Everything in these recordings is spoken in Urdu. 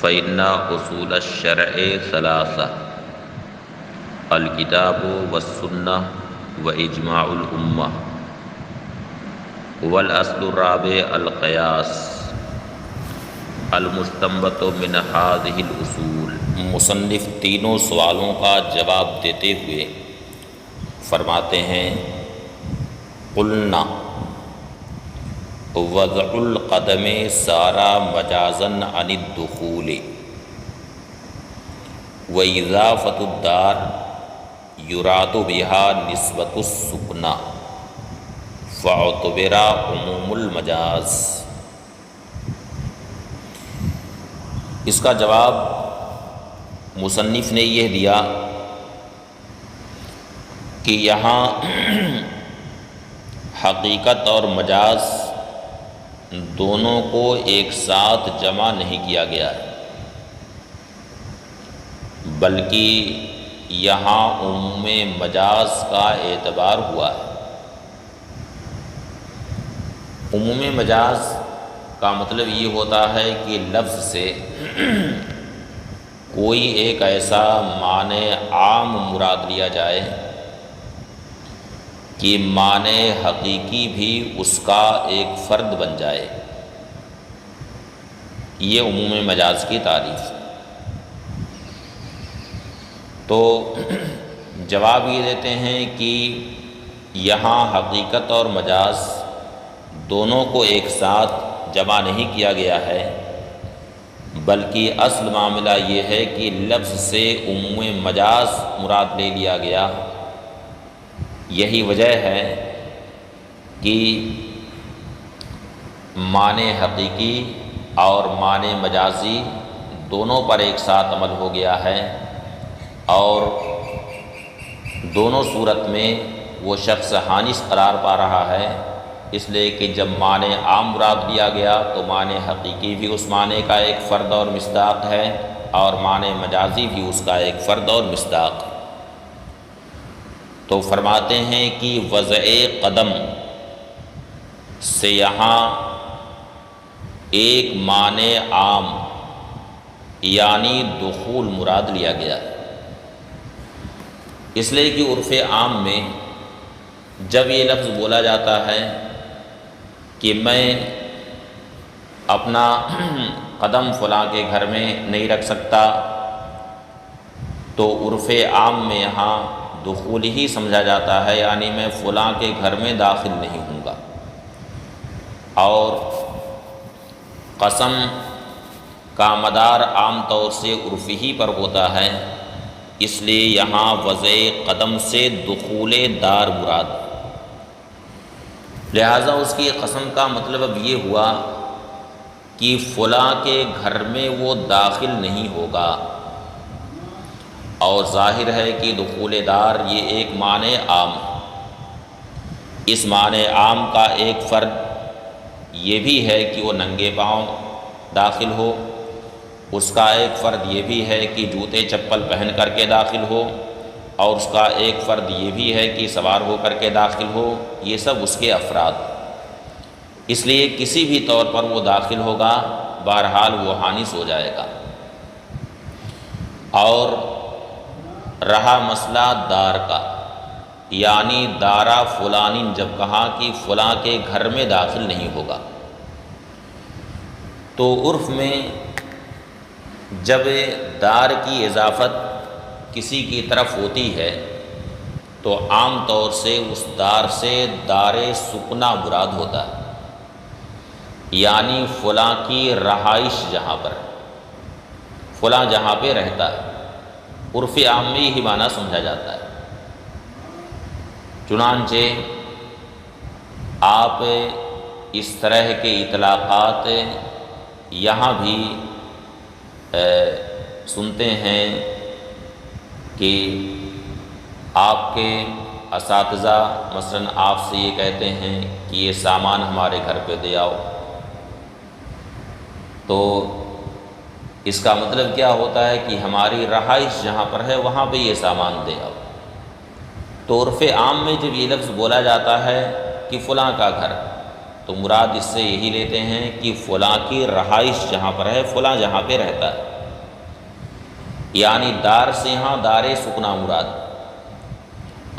فإن اصول الشرع ثلاثة: الکتاب والسنہ واجماع الامہ، والاصل الرابع القیاس المستنبط من هذه الاصول۔ مصنف تینوں سوالوں کا جواب دیتے ہوئے فرماتے ہیں: قلنا وضع القدم سارا مجازن عن الدخول، واضافۃ الدار یراد بها نسبۃ السکن، فاعتبر عموم المجاز۔ اس کا جواب مصنف نے یہ دیا کہ یہاں حقیقت اور مجاز دونوں کو ایک ساتھ جمع نہیں کیا گیا ہے، بلکہ یہاں عموم مجاز کا اعتبار ہوا ہے۔ عموم مجاز کا مطلب یہ ہوتا ہے کہ لفظ سے کوئی ایک ایسا معنی عام مراد لیا جائے کہ معنی حقیقی بھی اس کا ایک فرد بن جائے، یہ عموم مجاز کی تعریف ہے۔ تو جواب یہ دیتے ہیں کہ یہاں حقیقت اور مجاز دونوں کو ایک ساتھ جمع نہیں کیا گیا ہے، بلکہ اصل معاملہ یہ ہے کہ لفظ سے عموم مجاز مراد لے لیا گیا۔ یہی وجہ ہے کہ معنی حقیقی اور معنی مجازی دونوں پر ایک ساتھ عمل ہو گیا ہے، اور دونوں صورت میں وہ شخص حانث قرار پا رہا ہے، اس لیے کہ جب معنی عام مراد لیا گیا تو معنی حقیقی بھی اس معنی کا ایک فرد اور مصداق ہے، اور معنی مجازی بھی اس کا ایک فرد اور مصداق ہے۔ تو فرماتے ہیں کہ وضع قدم سے یہاں ایک معنی عام یعنی دخول مراد لیا گیا ہے، اس لیے کہ عرف عام میں جب یہ لفظ بولا جاتا ہے کہ میں اپنا قدم فلاں کے گھر میں نہیں رکھ سکتا، تو عرف عام میں یہاں دخول ہی سمجھا جاتا ہے، یعنی میں فلاں کے گھر میں داخل نہیں ہوں گا۔ اور قسم کا مدار عام طور سے عرف ہی پر ہوتا ہے، اس لیے یہاں وضع قدم سے دخول دار مراد، لہٰذا اس کی قسم کا مطلب اب یہ ہوا کہ فلاں کے گھر میں وہ داخل نہیں ہوگا، اور ظاہر ہے کہ دخول دار یہ ایک معنی عام ہے۔ اس معنی عام کا ایک فرد یہ بھی ہے کہ وہ ننگے پاؤں داخل ہو، اس کا ایک فرد یہ بھی ہے کہ جوتے چپل پہن کر کے داخل ہو، اور اس کا ایک فرد یہ بھی ہے کہ سوار ہو کر کے داخل ہو، یہ سب اس کے افراد، اس لیے کسی بھی طور پر وہ داخل ہوگا، بہرحال وہ حانث ہو جائے گا۔ اور رہا مسئلہ دار کا، یعنی دارا فلان، جب کہا کہ فلاں کے گھر میں داخل نہیں ہوگا، تو عرف میں جب دار کی اضافت کسی کی طرف ہوتی ہے تو عام طور سے اس دار سے دار سکنا مراد ہوتا ہے، یعنی فلاں کی رہائش جہاں پر، فلاں جہاں پہ رہتا ہے، عرف عام میں ہی معنی سمجھا جاتا ہے۔ چنانچہ آپ اس طرح کے اطلاقات یہاں بھی سنتے ہیں کہ آپ کے اساتذہ مثلاً آپ سے یہ کہتے ہیں کہ یہ سامان ہمارے گھر پہ دے آؤ، تو اس کا مطلب کیا ہوتا ہے کہ ہماری رہائش جہاں پر ہے وہاں پہ یہ سامان دے آؤ۔ تو عرف عام میں جب یہ لفظ بولا جاتا ہے کہ فلاں کا گھر، تو تو مراد اس سے یہی لیتے ہیں کہ فلاں کی رہائش جہاں پر ہے، فلاں جہاں پہ رہتا ہے، یعنی دار سے یہاں دار سکنا مراد،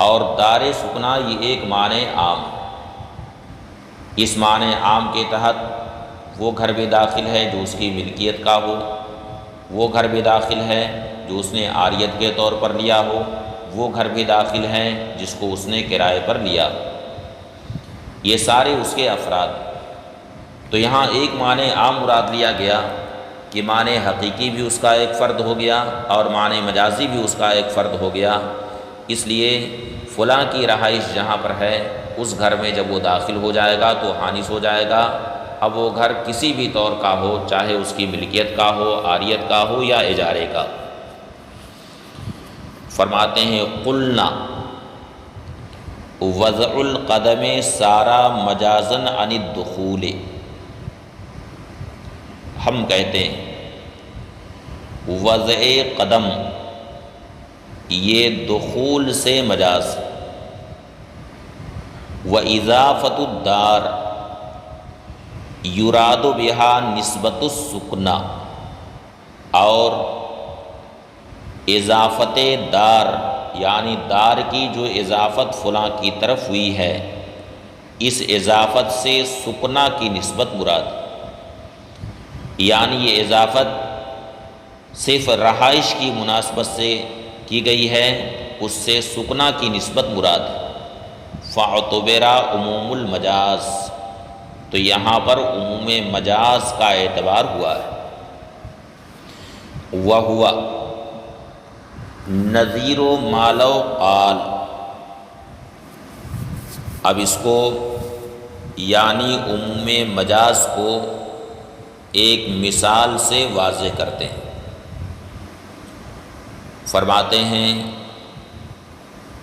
اور دار سکنا یہ ایک معنی عام ہے۔ اس معنی عام کے تحت وہ گھر بھی داخل ہے جو اس کی ملکیت کا ہو، وہ گھر بھی داخل ہے جو اس نے عاریت کے طور پر لیا ہو، وہ گھر بھی داخل ہے جس کو اس نے کرائے پر لیا، یہ سارے اس کے افراد۔ تو یہاں ایک معنی عام مراد لیا گیا کہ معنی حقیقی بھی اس کا ایک فرد ہو گیا اور معنی مجازی بھی اس کا ایک فرد ہو گیا، اس لیے فلاں کی رہائش جہاں پر ہے اس گھر میں جب وہ داخل ہو جائے گا تو حانس ہو جائے گا، اب وہ گھر کسی بھی طور کا ہو، چاہے اس کی ملکیت کا ہو، عاریت کا ہو یا اجارے کا۔ فرماتے ہیں قلنا وضع القدم سارا مجازن عن الدخول، ہم کہتے ہیں وضع قدم یہ دخول سے مجاز، واضافت الدار یراد بہا نسبت السکنا، اور اضافت دار یعنی دار کی جو اضافت فلاں کی طرف ہوئی ہے، اس اضافت سے سکنا کی نسبت مراد، یعنی یہ اضافت صرف رہائش کی مناسبت سے کی گئی ہے، اس سے سکنا کی نسبت مراد ہے۔ فاعتبر عموم المجاز، تو یہاں پر عموم مجاز کا اعتبار ہوا ہے۔ وہوا نظیر ما لو قال، اب اس کو یعنی عموم مجاز کو ایک مثال سے واضح کرتے ہیں۔ فرماتے ہیں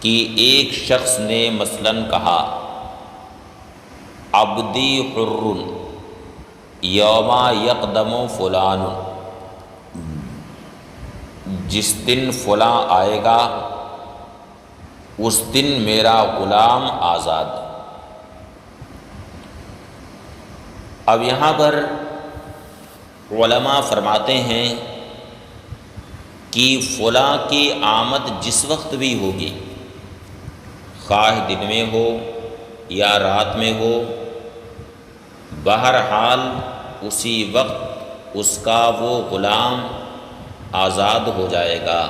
کہ ایک شخص نے مثلاً کہا عبدی حر یوم یقدم فلان، جس دن فلاں آئے گا اس دن میرا غلام آزاد۔ اب یہاں پر علماء فرماتے ہیں کہ فلاں کی آمد جس وقت بھی ہوگی، خواہ دن میں ہو یا رات میں ہو، بہرحال اسی وقت اس کا وہ غلام آزاد ہو جائے گا۔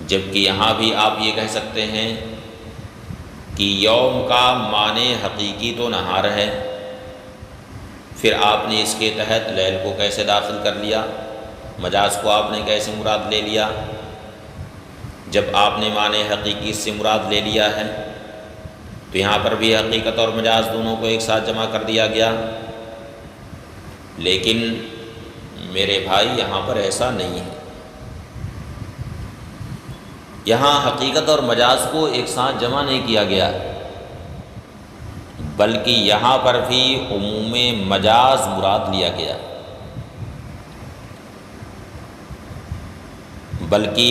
جبکہ یہاں بھی آپ یہ کہہ سکتے ہیں کہ یوم کا معنی حقیقی تو نہار ہے، پھر آپ نے اس کے تحت لیل کو کیسے داخل کر لیا، مجاز کو آپ نے کیسے مراد لے لیا؟ جب آپ نے معنی حقیقی سے مراد لے لیا ہے تو یہاں پر بھی حقیقت اور مجاز دونوں کو ایک ساتھ جمع کر دیا گیا۔ لیکن میرے بھائی یہاں پر ایسا نہیں ہے، یہاں حقیقت اور مجاز کو ایک ساتھ جمع نہیں کیا گیا، بلکہ یہاں پر بھی عموم مجاز مراد لیا گیا، بلکہ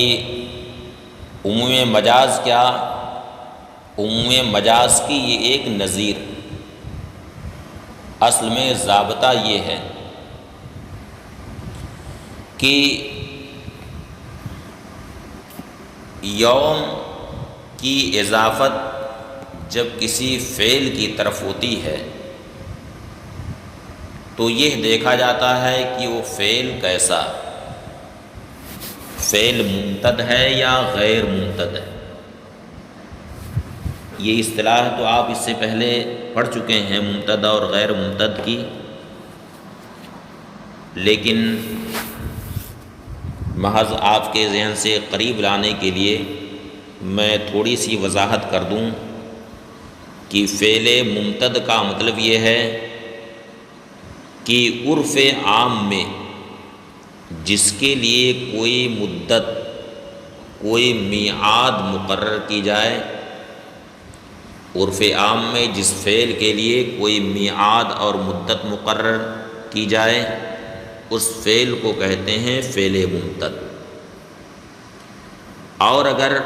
عموم مجاز کیا، عموم مجاز کی یہ ایک نظیر، اصل میں ضابطہ یہ ہے کہ یوم کی اضافت جب کسی فعل کی طرف ہوتی ہے تو یہ دیکھا جاتا ہے کہ وہ فعل کیسا، فعل ممتد ہے یا غیر ممتد ہے۔ یہ اصطلاح تو آپ اس سے پہلے پڑھ چکے ہیں ممتد اور غیر ممتد کی، لیکن محض آپ کے ذہن سے قریب لانے کے لیے میں تھوڑی سی وضاحت کر دوں کہ فعل ممتد کا مطلب یہ ہے کہ عرف عام میں جس کے لیے کوئی مدت، کوئی میعاد مقرر کی جائے، عرف عام میں جس فعل کے لیے کوئی میعاد اور مدت مقرر کی جائے اس فعل کو کہتے ہیں فعل ممتد۔ اور اگر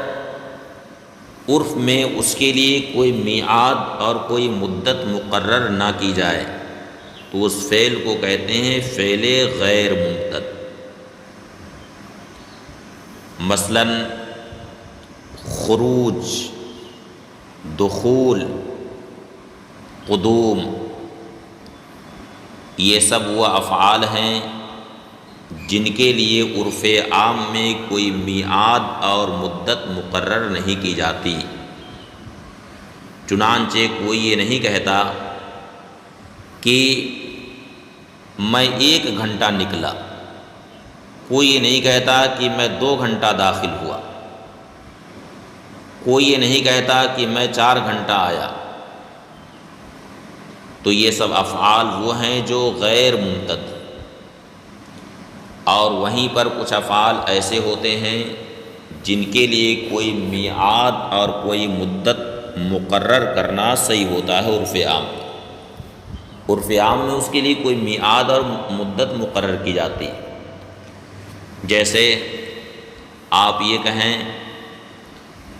عرف میں اس کے لیے کوئی میعاد اور کوئی مدت مقرر نہ کی جائے تو اس فعل کو کہتے ہیں فعل غیر ممتد۔ مثلا خروج، دخول، قدوم، یہ سب وہ افعال ہیں جن کے لیے عرف عام میں کوئی میعاد اور مدت مقرر نہیں کی جاتی۔ چنانچہ کوئی یہ نہیں کہتا کہ میں 1 گھنٹہ نکلا، کوئی یہ نہیں کہتا کہ میں 2 گھنٹہ داخل ہوا، کوئی یہ نہیں کہتا کہ میں 4 گھنٹہ آیا۔ تو یہ سب افعال وہ ہیں جو غیر ممتد، اور وہیں پر کچھ افعال ایسے ہوتے ہیں جن کے لیے کوئی میعاد اور کوئی مدت مقرر کرنا صحیح ہوتا ہے عرف عام میں۔ عرف عام میں اس کے لیے کوئی میعاد اور مدت مقرر کی جاتی ہے۔ جیسے آپ یہ کہیں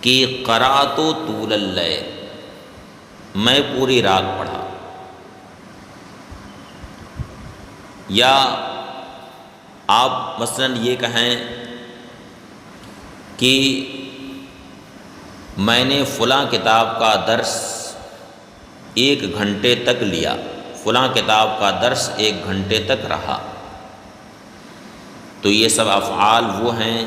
کہ قرأت طول اللیل، میں پوری رات پڑھا، یا آپ مثلا یہ کہیں کہ میں نے فلاں کتاب کا درس 1 گھنٹے تک لیا، فلاں کتاب کا درس 1 گھنٹے تک رہا۔ تو یہ سب افعال وہ ہیں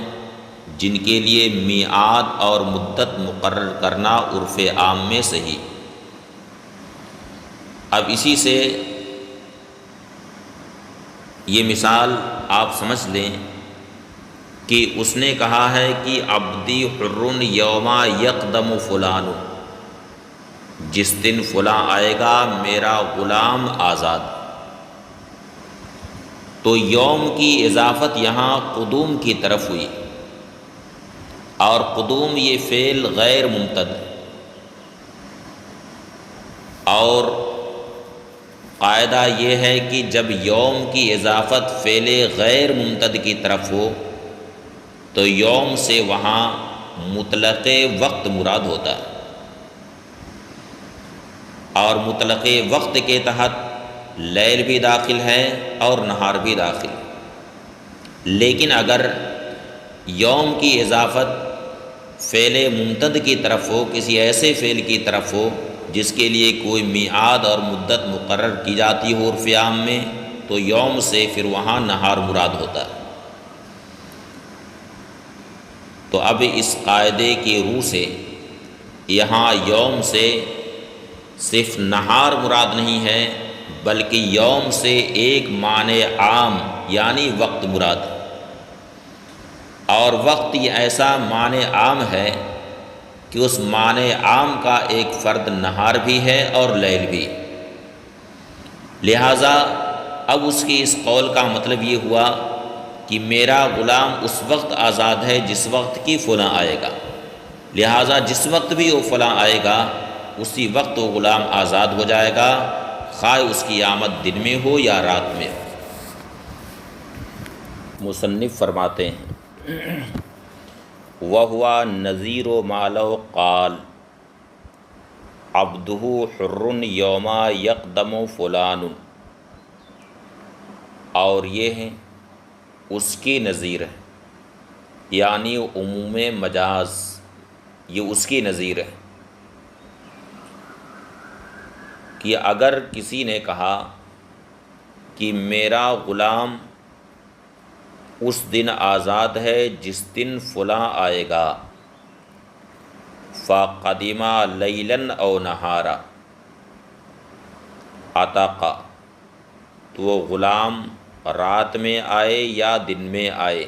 جن کے لیے میعاد اور مدت مقرر کرنا عرف عام میں صحیح۔ اب اسی سے یہ مثال آپ سمجھ لیں کہ اس نے کہا ہے کہ عبدی حر یوما یقدم فلان، جس دن فلاں آئے گا میرا غلام آزاد۔ تو یوم کی اضافت یہاں قدوم کی طرف ہوئی، اور قدوم یہ فعل غیر ممتد، اور قاعدہ یہ ہے کہ جب یوم کی اضافت فعل غیر ممتد کی طرف ہو تو یوم سے وہاں مطلق وقت مراد ہوتا ہے، اور مطلق وقت کے تحت لیل بھی داخل ہے اور نہار بھی داخل۔ لیکن اگر یوم کی اضافت فعل ممتد کی طرف ہو، کسی ایسے فعل کی طرف ہو جس کے لیے کوئی میعاد اور مدت مقرر کی جاتی ہو عرف عام میں، تو یوم سے پھر وہاں نہار مراد ہوتا ہے۔ تو اب اس قاعدے کی روح سے یہاں یوم سے صرف نہار مراد نہیں ہے، بلکہ یوم سے ایک معنی عام یعنی وقت مراد ہے، اور وقت یہ ایسا معنی عام ہے کہ اس معنی عام کا ایک فرد نہار بھی ہے اور لیل بھی۔ لہٰذا اب اس کی اس قول کا مطلب یہ ہوا کہ میرا غلام اس وقت آزاد ہے جس وقت کی فلاں آئے گا، لہٰذا جس وقت بھی وہ فلاں آئے گا اسی وقت وہ غلام آزاد ہو جائے گا، خواہ اس کی آمد دن میں ہو یا رات میں ہو۔ مصنف فرماتے ہیں وَهُوَ نَظِيرُ مَا لَوْ قَالَ عَبْدُهُ حُرٌّ يَوْمَ يَقْدَمُ فُلَانٌ، اور یہ ہیں اس کی نظیر ہے، یعنی عموم مجاز یہ اس کی نظیر ہے کہ اگر کسی نے کہا کہ میرا غلام اس دن آزاد ہے جس دن فلاں آئے گا، فَقَدِمَ لَيْلًا أَوْ نَهَارًا عَتَقَ، تو وہ غلام رات میں آئے یا دن میں آئے،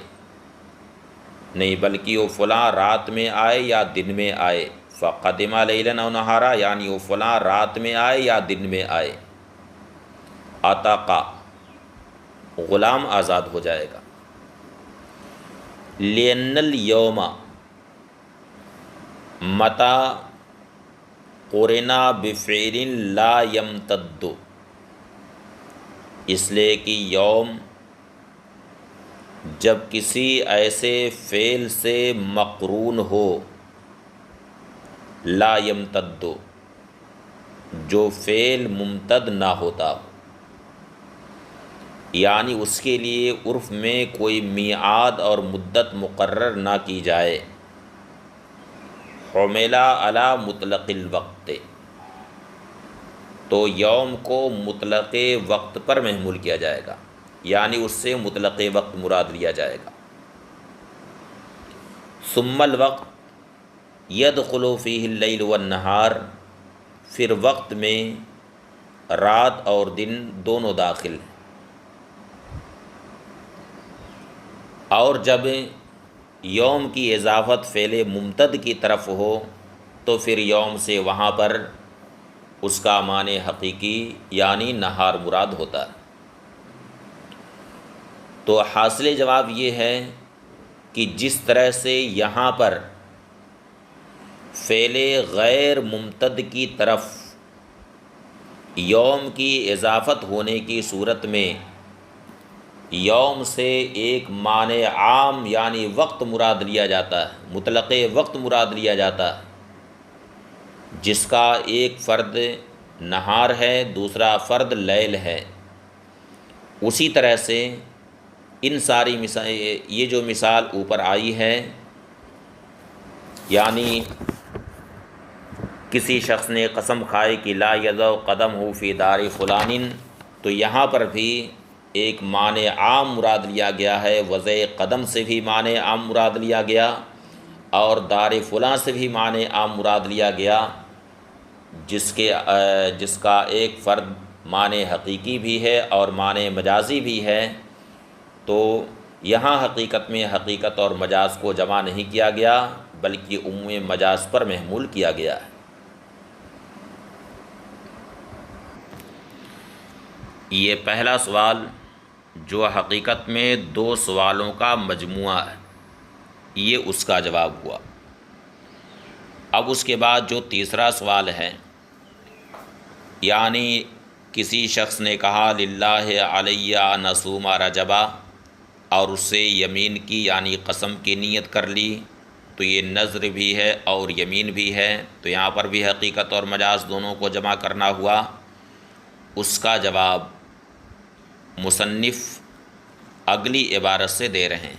نہیں بلکہ وہ فلاں رات میں آئے یا دن میں آئے، فَقَدِمَ لَيْلًا أَوْ نَهَارًا یعنی وہ فلاں رات میں آئے یا دن میں آئے، عَتَقَ غلام آزاد ہو جائے گا۔ لِأَنَّ الْيَوْمَ مَتَى قُرِنَ بِفِعْلٍ لَا يَمْتَدُّ، اس لیے کہ یوم جب کسی ایسے فعل سے مقرون ہو لا یمتد، جو فعل ممتد نہ ہوتا ہو، یعنی اس کے لیے عرف میں کوئی میعاد اور مدت مقرر نہ کی جائے۔ حملا علی مطلق الوقت، تو یوم کو مطلق وقت پر محمول کیا جائے گا، یعنی اس سے مطلق وقت مراد لیا جائے گا۔ ثم الوقت يدخل فيه اللیل والنہار، پھر وقت میں رات اور دن دونوں داخل ہیں، اور جب یوم کی اضافت فعل ممتد کی طرف ہو تو پھر یوم سے وہاں پر اس کا معنی حقیقی یعنی نہار مراد ہوتا ہے۔ تو حاصل جواب یہ ہے کہ جس طرح سے یہاں پر فعل غیر ممتد کی طرف یوم کی اضافت ہونے کی صورت میں یوم سے ایک معنی عام یعنی وقت مراد لیا جاتا ہے، مطلق وقت مراد لیا جاتا ہے، جس کا ایک فرد نہار ہے، دوسرا فرد لیل ہے۔ اسی طرح سے ان ساری یہ جو مثال اوپر آئی ہے، یعنی کسی شخص نے قسم کھائی کہ لا یضع قدمہ فی دار فلان، تو یہاں پر بھی ایک معنی عام مراد لیا گیا ہے، وضع قدم سے بھی معنی عام مراد لیا گیا اور دار فلاں سے بھی معنی عام مراد لیا گیا، جس کا ایک فرد معنی حقیقی بھی ہے اور معنی مجازی بھی ہے۔ تو یہاں حقیقت میں حقیقت اور مجاز کو جمع نہیں کیا گیا بلکہ عموم مجاز پر محمول کیا گیا ہے۔ یہ پہلا سوال جو حقیقت میں دو سوالوں کا مجموعہ ہے، یہ اس کا جواب ہوا۔ اب اس کے بعد جو تیسرا سوال ہے، یعنی کسی شخص نے کہا للہ علی ان اصوم رجبا، اور اس سے یمین کی یعنی قسم کی نیت کر لی، تو یہ نذر بھی ہے اور یمین بھی ہے، تو یہاں پر بھی حقیقت اور مجاز دونوں کو جمع کرنا ہوا۔ اس کا جواب مصنف اگلی عبارت سے دے رہے ہیں،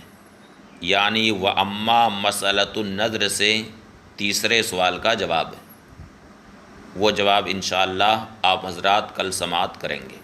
یعنی وَأَمَّا مَسْأَلَةُ النَّذْرِ سے تیسرے سوال کا جواب ہے۔ وہ جواب انشاءاللہ آپ حضرات کل سماعت کریں گے۔